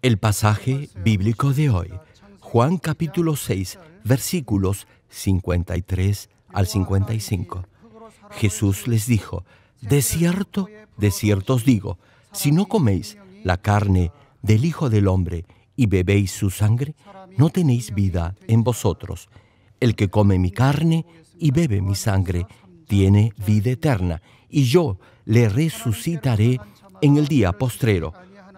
El pasaje bíblico de hoy, Juan capítulo 6, versículos 53 al 55. Jesús les dijo: de cierto os digo, si no coméis la carne del Hijo del Hombre y bebéis su sangre, no tenéis vida en vosotros. El que come mi carne y bebe mi sangre tiene vida eterna, y yo le resucitaré en el día postrero,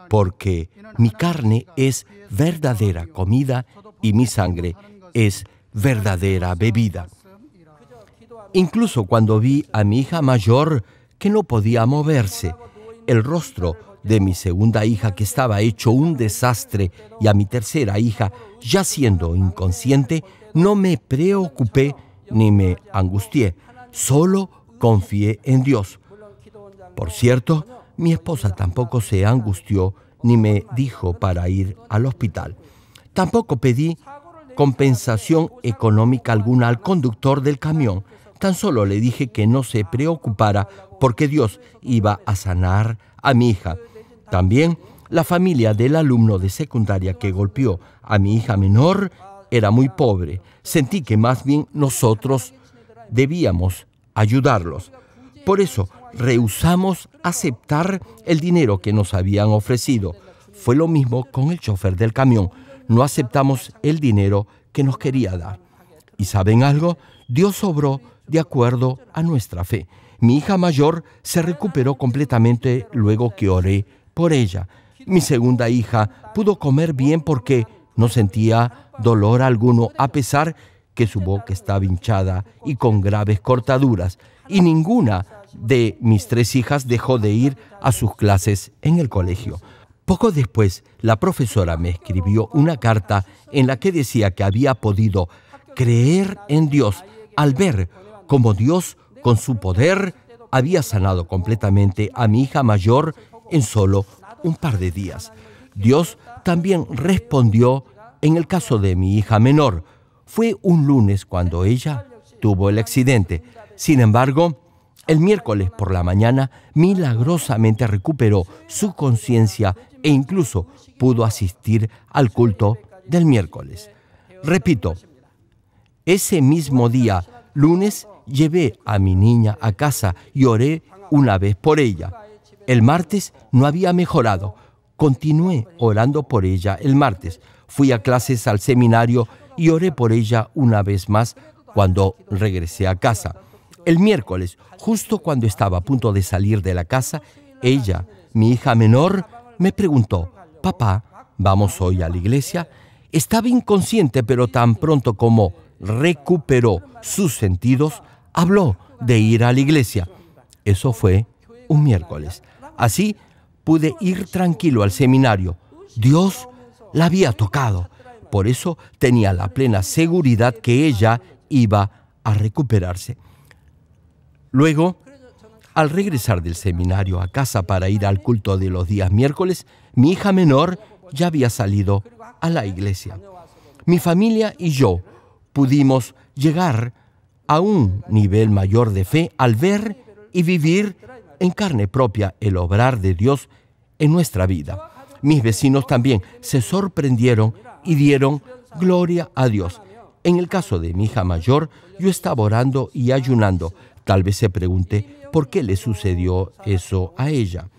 porque mi carne es verdadera comida y mi sangre es verdadera bebida. Incluso cuando vi a mi hija mayor que no podía moverse, el rostro de mi segunda hija que estaba hecho un desastre y a mi tercera hija ya siendo inconsciente, no me preocupé ni me angustié, solo confié en Dios. Por cierto, mi esposa tampoco se angustió ni me dijo para ir al hospital. Tampoco pedí compensación económica alguna al conductor del camión. Tan solo le dije que no se preocupara porque Dios iba a sanar a mi hija. También la familia del alumno de secundaria que golpeó a mi hija menor era muy pobre. Sentí que más bien nosotros debíamos ayudarlos. Por eso rehusamos aceptar el dinero que nos habían ofrecido. Fue lo mismo con el chofer del camión. No aceptamos el dinero que nos quería dar. ¿Y saben algo? Dios obró de acuerdo a nuestra fe. Mi hija mayor se recuperó completamente luego que oré por ella. Mi segunda hija pudo comer bien porque no sentía dolor alguno, a pesar que su boca estaba hinchada y con graves cortaduras. Y ninguna de mis 3 hijas dejó de ir a sus clases en el colegio. Poco después, la profesora me escribió una carta en la que decía que había podido creer en Dios al ver cómo Dios, con su poder, había sanado completamente a mi hija mayor en solo un par de días. Dios también respondió en el caso de mi hija menor. Fue un lunes cuando ella tuvo el accidente. Sin embargo, el miércoles por la mañana milagrosamente recuperó su conciencia e incluso pudo asistir al culto del miércoles. Repito, ese mismo día, lunes, llevé a mi niña a casa y oré una vez por ella. El martes no había mejorado. Continué orando por ella el martes. Fui a clases al seminario y oré por ella una vez más cuando regresé a casa. El miércoles, justo cuando estaba a punto de salir de la casa, ella, mi hija menor, me preguntó: «Papá, ¿vamos hoy a la iglesia?». Estaba inconsciente, pero tan pronto como recuperó sus sentidos, habló de ir a la iglesia. Eso fue un miércoles. Así pude ir tranquilo al seminario. Dios la había tocado. Por eso tenía la plena seguridad que ella iba a recuperarse. Luego, al regresar del seminario a casa para ir al culto de los días miércoles, mi hija menor ya había salido a la iglesia. Mi familia y yo pudimos llegar a un nivel mayor de fe al ver y vivir en carne propia el obrar de Dios en nuestra vida. Mis vecinos también se sorprendieron y dieron gloria a Dios. En el caso de mi hija mayor, yo estaba orando y ayunando. Tal vez se pregunte por qué le sucedió eso a ella.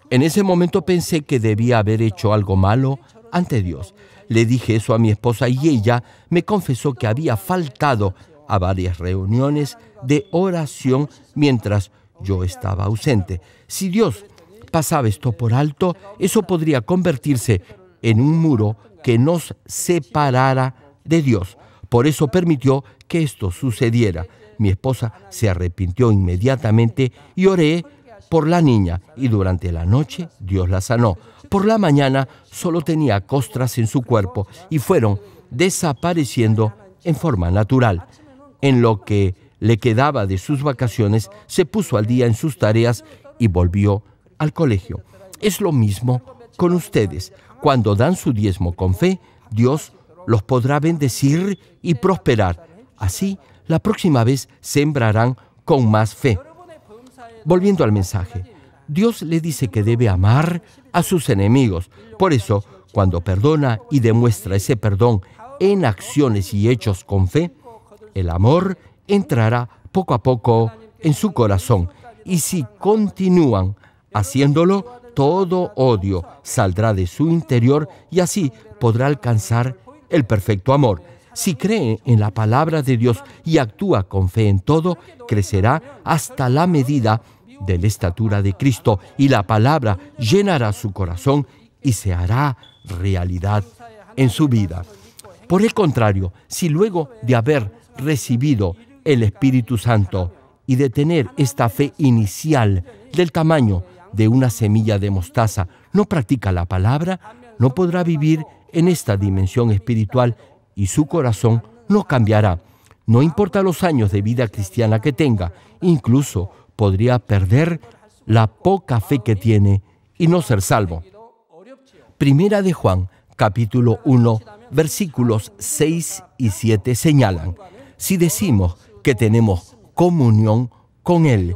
En ese momento pensé que debía haber hecho algo malo ante Dios. Le dije eso a mi esposa y ella me confesó que había faltado a varias reuniones de oración mientras yo estaba ausente. Si Dios pasaba esto por alto, eso podría convertirse en un muro que nos separara de Dios. Por eso permitió que esto sucediera. Mi esposa se arrepintió inmediatamente y oré por la niña, y durante la noche Dios la sanó. Por la mañana solo tenía costras en su cuerpo y fueron desapareciendo en forma natural. En lo que le quedaba de sus vacaciones, se puso al día en sus tareas y volvió al colegio. Es lo mismo con ustedes. Cuando dan su diezmo con fe, Dios los podrá bendecir y prosperar. Así, la próxima vez sembrarán con más fe. Volviendo al mensaje, Dios le dice que debe amar a sus enemigos. Por eso, cuando perdona y demuestra ese perdón en acciones y hechos con fe, el amor entrará poco a poco en su corazón. Y si continúan haciéndolo, todo odio saldrá de su interior y así podrá alcanzar el perfecto amor. Si cree en la palabra de Dios y actúa con fe en todo, crecerá hasta la medida de la estatura de Cristo y la palabra llenará su corazón y se hará realidad en su vida. Por el contrario, si luego de haber recibido el Espíritu Santo y de tener esta fe inicial del tamaño de una semilla de mostaza, no practica la palabra, no podrá vivir en esta dimensión espiritual y su corazón no cambiará. No importa los años de vida cristiana que tenga, incluso podría perder la poca fe que tiene y no ser salvo. Primera de Juan, capítulo 1, versículos 6 y 7 señalan: si decimos que tenemos comunión con Él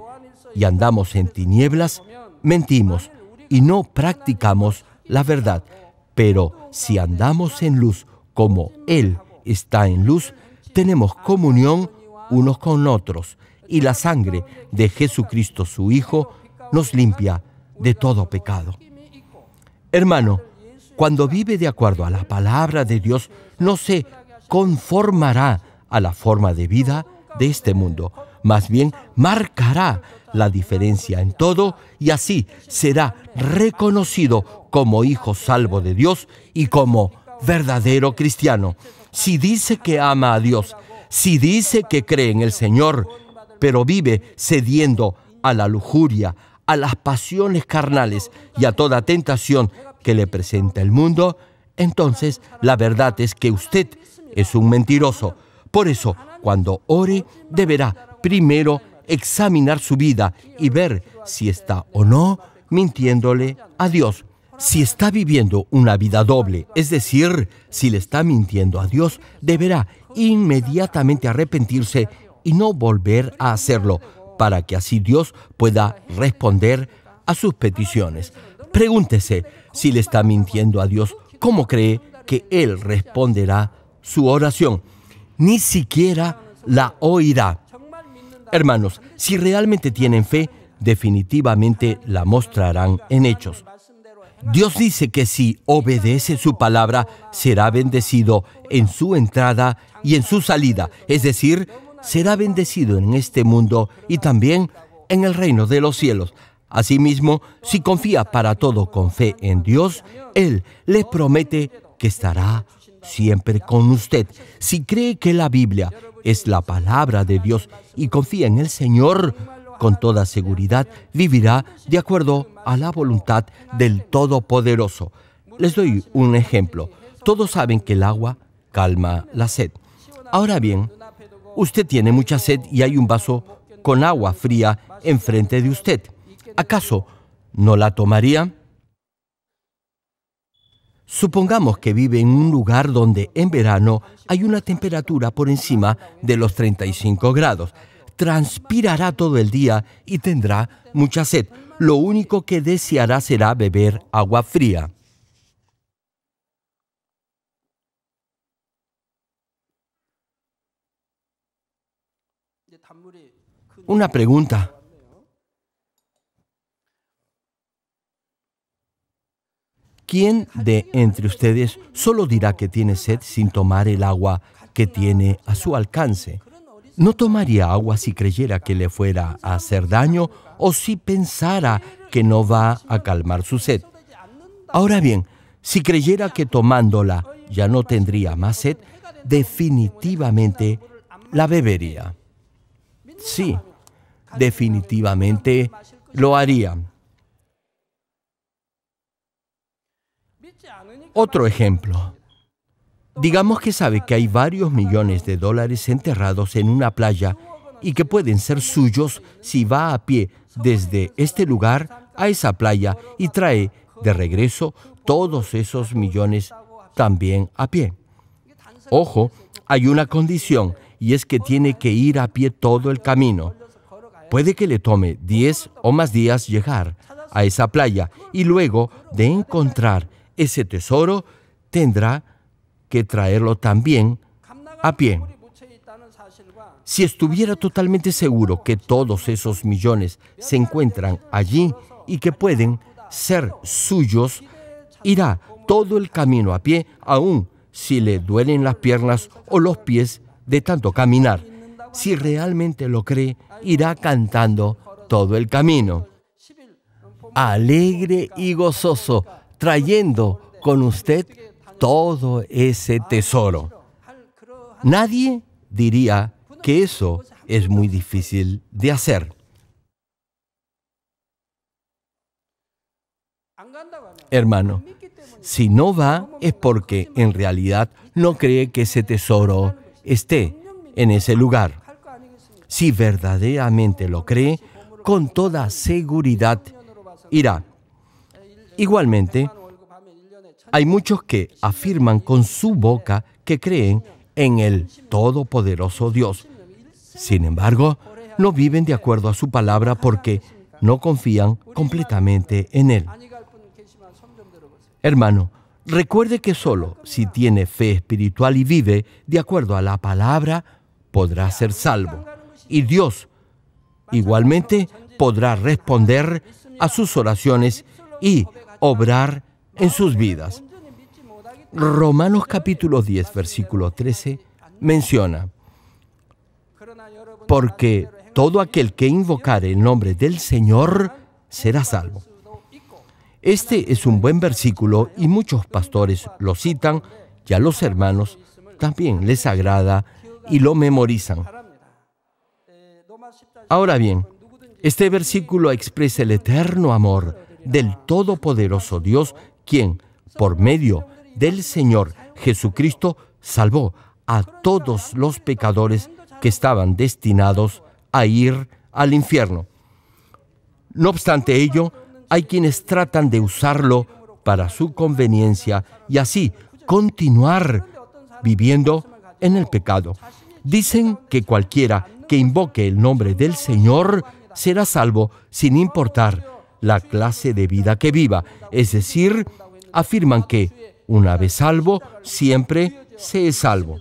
y andamos en tinieblas, mentimos y no practicamos la verdad. Pero si andamos en luz como Él está en luz, tenemos comunión unos con otros, y la sangre de Jesucristo su Hijo nos limpia de todo pecado. Hermano, cuando vive de acuerdo a la palabra de Dios, no se conformará a la forma de vida de este mundo. Más bien, marcará la diferencia en todo y así será reconocido como hijo salvo de Dios y como verdadero cristiano. Si dice que ama a Dios, si dice que cree en el Señor, pero vive cediendo a la lujuria, a las pasiones carnales y a toda tentación que le presenta el mundo, entonces la verdad es que usted es un mentiroso. Por eso, cuando ore, deberá primero examinar su vida y ver si está o no mintiéndole a Dios. Si está viviendo una vida doble, es decir, si le está mintiendo a Dios, deberá inmediatamente arrepentirse y no volver a hacerlo, para que así Dios pueda responder a sus peticiones. Pregúntese, si le está mintiendo a Dios, ¿cómo cree que Él responderá su oración? Ni siquiera la oirá. Hermanos, si realmente tienen fe, definitivamente la mostrarán en hechos. Dios dice que si obedece su palabra, será bendecido en su entrada y en su salida, es decir, será bendecido en este mundo y también en el reino de los cielos. Asimismo, si confía para todo con fe en Dios, Él le promete que estará siempre con usted. Si cree que la Biblia es la palabra de Dios y confía en el Señor, con toda seguridad vivirá de acuerdo a la voluntad del Todopoderoso. Les doy un ejemplo. Todos saben que el agua calma la sed. Ahora bien, usted tiene mucha sed y hay un vaso con agua fría enfrente de usted. ¿Acaso no la tomaría? Supongamos que vive en un lugar donde en verano hay una temperatura por encima de los 35 grados. Transpirará todo el día y tendrá mucha sed. Lo único que deseará será beber agua fría. Una pregunta. ¿Quién de entre ustedes solo dirá que tiene sed sin tomar el agua que tiene a su alcance? ¿No tomaría agua si creyera que le fuera a hacer daño o si pensara que no va a calmar su sed? Ahora bien, si creyera que tomándola ya no tendría más sed, definitivamente la bebería. Sí, definitivamente lo haría. Otro ejemplo. Digamos que sabe que hay varios millones de dólares enterrados en una playa y que pueden ser suyos si va a pie desde este lugar a esa playa y trae de regreso todos esos millones también a pie. Ojo, hay una condición y es que tiene que ir a pie todo el camino. Puede que le tome 10 o más días llegar a esa playa y luego de encontrar ese tesoro tendrá que traerlo también a pie. Si estuviera totalmente seguro que todos esos millones se encuentran allí y que pueden ser suyos, irá todo el camino a pie, aun si le duelen las piernas o los pies de tanto caminar. Si realmente lo cree, irá cantando todo el camino, alegre y gozoso, trayendo con usted todo ese tesoro. Nadie diría que eso es muy difícil de hacer. Hermano, si no va es porque en realidad no cree que ese tesoro esté en ese lugar. Si verdaderamente lo cree, con toda seguridad irá. Igualmente, hay muchos que afirman con su boca que creen en el Todopoderoso Dios. Sin embargo, no viven de acuerdo a su palabra porque no confían completamente en Él. Hermano, recuerde que solo si tiene fe espiritual y vive de acuerdo a la palabra, podrá ser salvo. Y Dios, igualmente, podrá responder a sus oraciones y obrar en sus vidas. Romanos capítulo 10, versículo 13, menciona: porque todo aquel que invocare el nombre del Señor será salvo. Este es un buen versículo y muchos pastores lo citan y a los hermanos también les agrada y lo memorizan. Ahora bien, este versículo expresa el eterno amor del Todopoderoso Dios, quien, por medio del Señor Jesucristo, salvó a todos los pecadores que estaban destinados a ir al infierno. No obstante ello, hay quienes tratan de usarlo para su conveniencia y así continuar viviendo en el pecado. Dicen que cualquiera que invoque el nombre del Señor será salvo sin importar la clase de vida que viva. Es decir, afirman que una vez salvo, siempre se es salvo.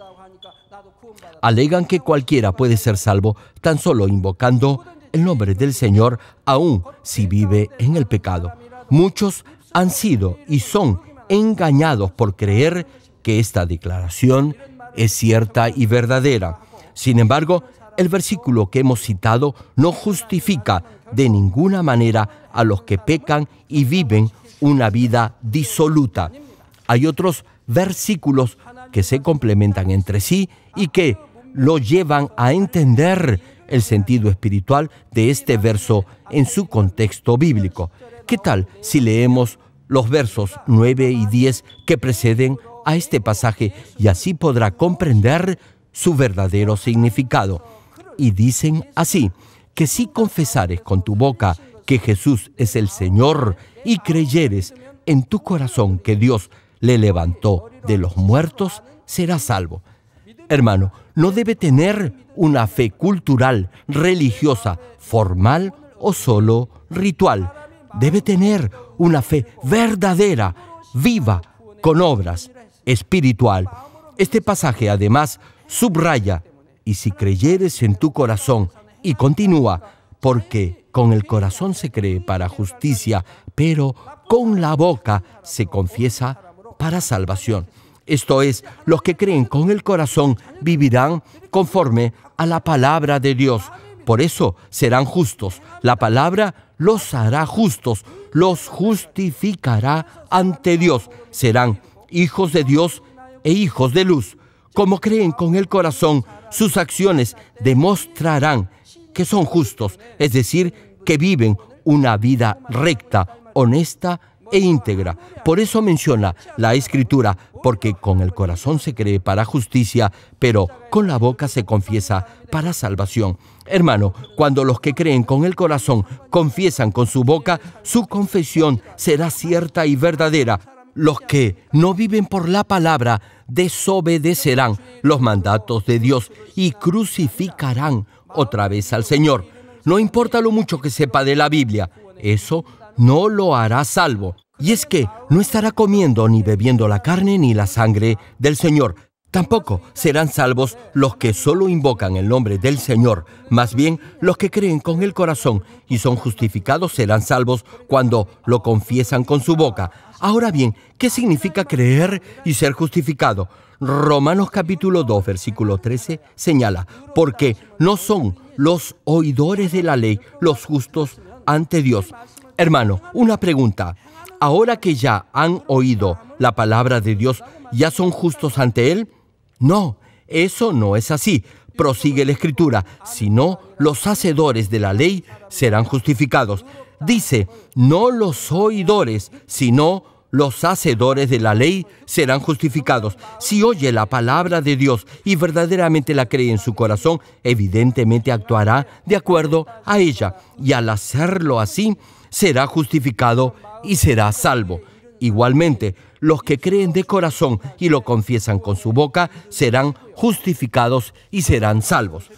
Alegan que cualquiera puede ser salvo tan solo invocando el nombre del Señor, aun si vive en el pecado. Muchos han sido y son engañados por creer que esta declaración es cierta y verdadera. Sin embargo, el versículo que hemos citado no justifica de ninguna manera a los que pecan y viven una vida disoluta. Hay otros versículos que se complementan entre sí y que lo llevan a entender el sentido espiritual de este verso en su contexto bíblico. ¿Qué tal si leemos los versos 9 y 10 que preceden a este pasaje y así podrá comprender su verdadero significado? Y dicen así: que si confesares con tu boca que Jesús es el Señor y creyeres en tu corazón que Dios le levantó de los muertos, serás salvo. Hermano, no debe tener una fe cultural, religiosa, formal o solo ritual. Debe tener una fe verdadera, viva, con obras, espiritual. Este pasaje además subraya: y si creyeres en tu corazón, y continúa, porque con el corazón se cree para justicia, pero con la boca se confiesa para salvación. Esto es, los que creen con el corazón vivirán conforme a la palabra de Dios. Por eso serán justos. La palabra los hará justos, los justificará ante Dios. Serán hijos de Dios e hijos de luz. Como creen con el corazón, sus acciones demostrarán que son justos, es decir, que viven una vida recta, honesta e íntegra. Por eso menciona la Escritura, porque con el corazón se cree para justicia, pero con la boca se confiesa para salvación. Hermano, cuando los que creen con el corazón confiesan con su boca, su confesión será cierta y verdadera. Los que no viven por la palabra desobedecerán los mandatos de Dios y crucificarán otra vez al Señor. No importa lo mucho que sepa de la Biblia, eso no lo hará salvo. Y es que no estará comiendo ni bebiendo la carne ni la sangre del Señor. Tampoco serán salvos los que solo invocan el nombre del Señor. Más bien, los que creen con el corazón y son justificados serán salvos cuando lo confiesan con su boca. Ahora bien, ¿qué significa creer y ser justificado? Romanos capítulo 2, versículo 13 señala: porque no son los oidores de la ley los justos ante Dios. Hermano, una pregunta. Ahora que ya han oído la palabra de Dios, ¿ya son justos ante Él? No, eso no es así. Prosigue la Escritura: sino los hacedores de la ley serán justificados. Dice, no los oidores, sino los hacedores de la ley serán justificados. Si oye la palabra de Dios y verdaderamente la cree en su corazón, evidentemente actuará de acuerdo a ella. Y al hacerlo así, será justificado y será salvo. Igualmente, los que creen de corazón y lo confiesan con su boca serán justificados y serán salvos.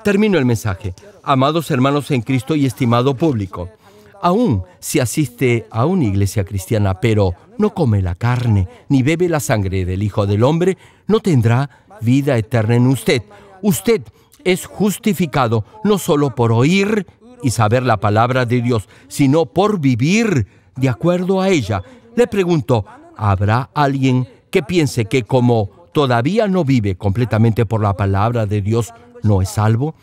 Termino el mensaje. Amados hermanos en Cristo y estimado público, aún si asiste a una iglesia cristiana, pero no come la carne ni bebe la sangre del Hijo del Hombre, no tendrá vida eterna en usted. Usted es justificado no solo por oír y saber la palabra de Dios, sino por vivir de acuerdo a ella. Le pregunto, ¿habrá alguien que piense que como todavía no vive completamente por la palabra de Dios, no es salvo?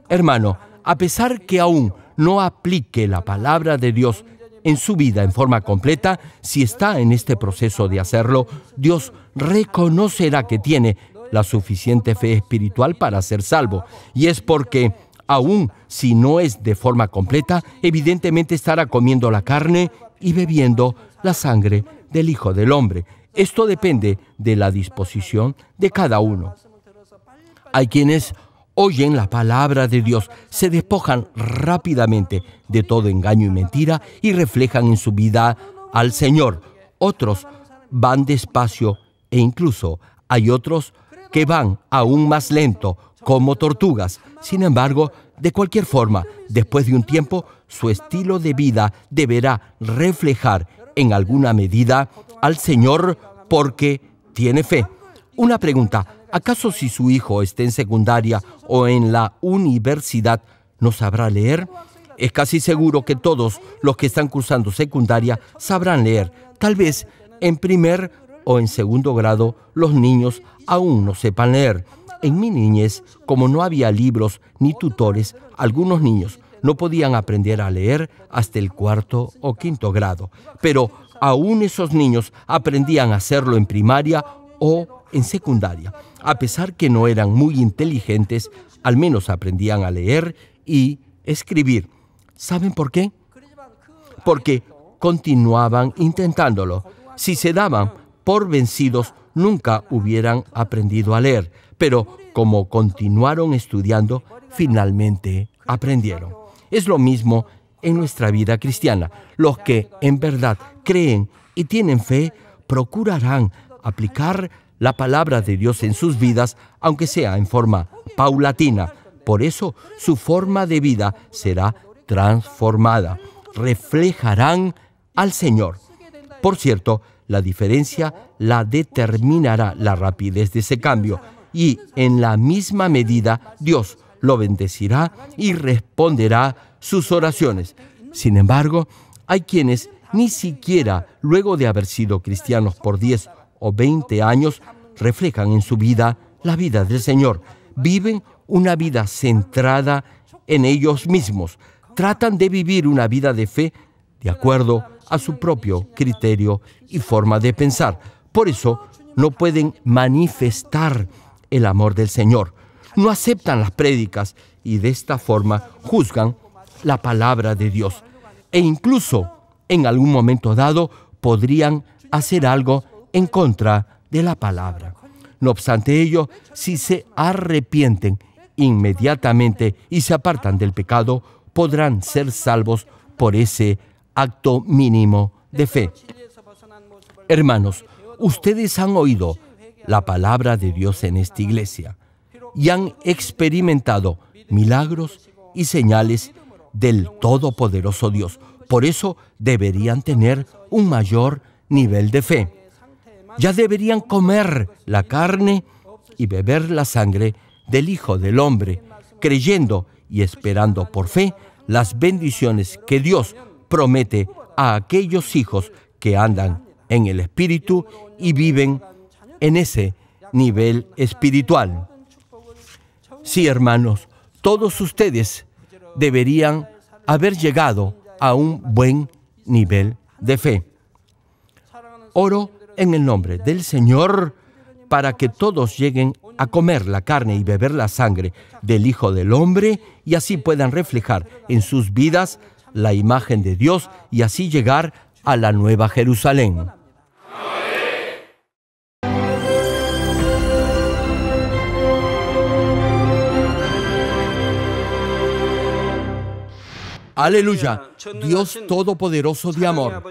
Hermano, a pesar que aún no aplique la palabra de Dios en su vida en forma completa, si está en este proceso de hacerlo, Dios reconocerá que tiene la suficiente fe espiritual para ser salvo. Y es porque, aún si no es de forma completa, evidentemente estará comiendo la carne y bebiendo la sangre del Hijo del Hombre. Esto depende de la disposición de cada uno. Hay quienes oyen la palabra de Dios, se despojan rápidamente de todo engaño y mentira y reflejan en su vida al Señor. Otros van despacio e incluso hay otros que van aún más lento, como tortugas. Sin embargo, de cualquier forma, después de un tiempo, su estilo de vida deberá reflejar en alguna medida al Señor porque tiene fe. Una pregunta: ¿acaso si su hijo está en secundaria o en la universidad, no sabrá leer? Es casi seguro que todos los que están cursando secundaria sabrán leer. Tal vez en primer o en segundo grado los niños aún no sepan leer. En mi niñez, como no había libros ni tutores, algunos niños no podían aprender a leer hasta el 4º o 5º grado. Pero aún esos niños aprendían a hacerlo en primaria o en secundaria. A pesar que no eran muy inteligentes, al menos aprendían a leer y escribir. ¿Saben por qué? Porque continuaban intentándolo. Si se daban por vencidos, nunca hubieran aprendido a leer. Pero como continuaron estudiando, finalmente aprendieron. Es lo mismo en nuestra vida cristiana. Los que en verdad creen y tienen fe, procurarán aplicar la palabra de Dios en sus vidas, aunque sea en forma paulatina. Por eso, su forma de vida será transformada. Reflejarán al Señor. Por cierto, la diferencia la determinará la rapidez de ese cambio, y en la misma medida Dios lo bendecirá y responderá sus oraciones. Sin embargo, hay quienes ni siquiera luego de haber sido cristianos por 10 o 20 años reflejan en su vida la vida del Señor. Viven una vida centrada en ellos mismos. Tratan de vivir una vida de fe de acuerdo a su propio criterio y forma de pensar. Por eso no pueden manifestar el amor del Señor. No aceptan las prédicas y de esta forma juzgan la palabra de Dios. E incluso en algún momento dado podrían hacer algo en contra de la palabra. No obstante ello, si se arrepienten inmediatamente y se apartan del pecado, podrán ser salvos por ese acto mínimo de fe. Hermanos, ustedes han oído la palabra de Dios en esta iglesia y han experimentado milagros y señales del Todopoderoso Dios. Por eso deberían tener un mayor nivel de fe. Ya deberían comer la carne y beber la sangre del Hijo del Hombre, creyendo y esperando por fe las bendiciones que Dios promete a aquellos hijos que andan en el Espíritu y viven en ese nivel espiritual. Sí, hermanos, todos ustedes deberían haber llegado a un buen nivel de fe. Oro en el nombre del Señor para que todos lleguen a comer la carne y beber la sangre del Hijo del Hombre y así puedan reflejar en sus vidas la imagen de Dios y así llegar a la Nueva Jerusalén. Aleluya, Dios Todopoderoso de amor,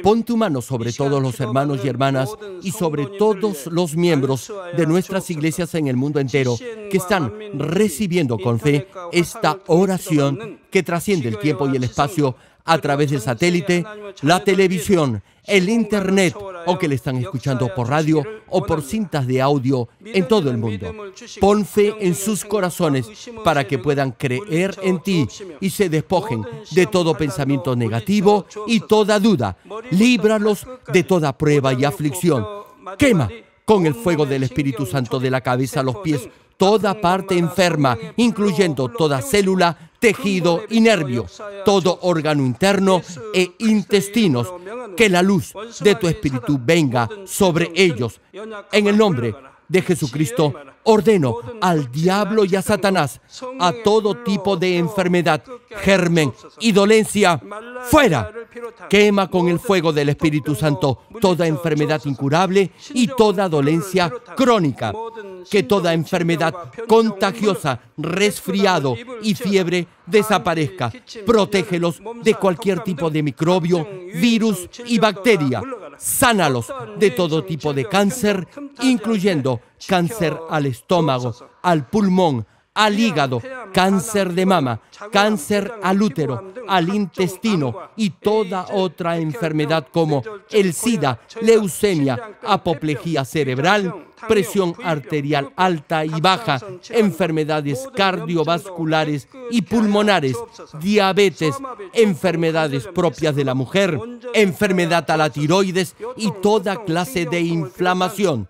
pon tu mano sobre todos los hermanos y hermanas y sobre todos los miembros de nuestras iglesias en el mundo entero que están recibiendo con fe esta oración que trasciende el tiempo y el espacio a través del satélite, la televisión, el internet o que le están escuchando por radio o por cintas de audio en todo el mundo. Pon fe en sus corazones para que puedan creer en ti y se despojen de todo pensamiento negativo y toda duda. Líbralos de toda prueba y aflicción. Quema con el fuego del Espíritu Santo de la cabeza a los pies toda parte enferma, incluyendo toda célula, tejido y nervio, todo órgano interno e intestinos. Que la luz de tu Espíritu venga sobre ellos. En el nombre de Jesucristo, ordeno al diablo y a Satanás, a todo tipo de enfermedad, germen y dolencia, fuera. Quema con el fuego del Espíritu Santo toda enfermedad incurable y toda dolencia crónica. Que toda enfermedad contagiosa, resfriado y fiebre desaparezca. Protégelos de cualquier tipo de microbio, virus y bacteria. Sánalos de todo tipo de cáncer, incluyendo cáncer al estómago, al pulmón, al hígado, cáncer de mama, cáncer al útero, al intestino y toda otra enfermedad como el SIDA, leucemia, apoplejía cerebral, presión arterial alta y baja, enfermedades cardiovasculares y pulmonares, diabetes, enfermedades propias de la mujer, enfermedad a la tiroides y toda clase de inflamación.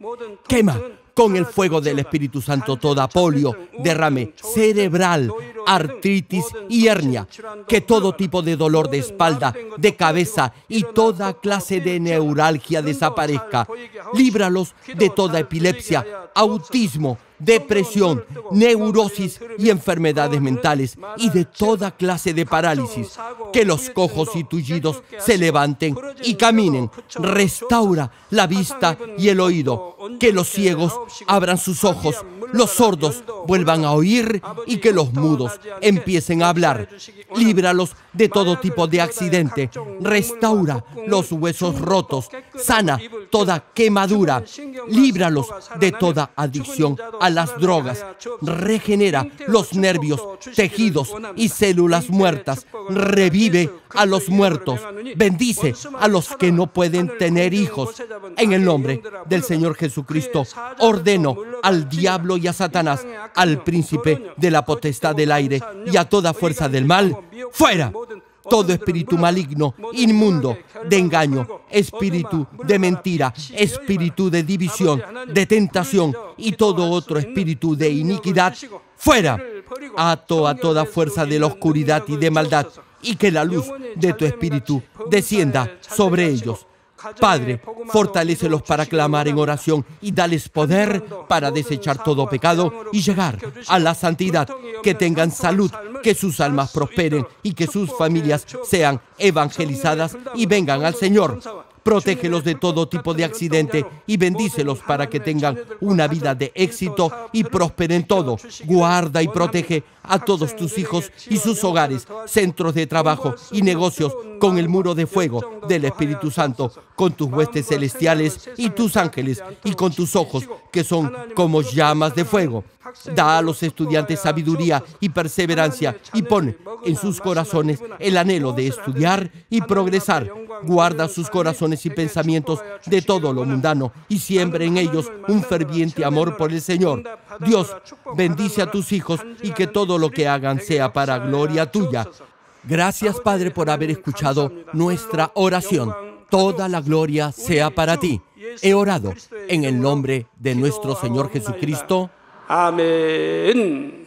Quema con el fuego del Espíritu Santo toda polio, derrame cerebral, artritis y hernia. Que todo tipo de dolor de espalda, de cabeza y toda clase de neuralgia desaparezca. Líbralos de toda epilepsia, autismo, depresión, neurosis y enfermedades mentales y de toda clase de parálisis. Que los cojos y tullidos se levanten y caminen. Restaura la vista y el oído. Que los ciegos abran sus ojos, los sordos vuelvan a oír y que los mudos empiecen a hablar. Líbralos de todo tipo de accidente. Restaura los huesos rotos. Sana toda quemadura. Líbralos de toda adicción a las drogas. Regenera los nervios, tejidos y células muertas. Revive a los muertos. Bendice a los que no pueden tener hijos. En el nombre del Señor Jesucristo, ordeno al diablo y a Satanás, al príncipe de la potestad del aire y a toda fuerza del mal, fuera. Todo espíritu maligno, inmundo, de engaño, espíritu de mentira, espíritu de división, de tentación y todo otro espíritu de iniquidad, fuera. Ato a toda fuerza de la oscuridad y de maldad y que la luz de tu espíritu descienda sobre ellos. Padre, fortalécelos para clamar en oración y dales poder para desechar todo pecado y llegar a la santidad. Que tengan salud, que sus almas prosperen y que sus familias sean evangelizadas y vengan al Señor. Protégelos de todo tipo de accidente y bendícelos para que tengan una vida de éxito y prosperen todo. Guarda y protege a todos tus hijos y sus hogares, centros de trabajo y negocios con el muro de fuego del Espíritu Santo. con tus huestes celestiales y tus ángeles, y con tus ojos, que son como llamas de fuego. Da a los estudiantes sabiduría y perseverancia, y pon en sus corazones el anhelo de estudiar y progresar. Guarda sus corazones y pensamientos de todo lo mundano, y siembra en ellos un ferviente amor por el Señor. Dios, bendice a tus hijos, y que todo lo que hagan sea para gloria tuya. Gracias, Padre, por haber escuchado nuestra oración. Toda la gloria sea para ti. He orado en el nombre de nuestro Señor Jesucristo. 아멘.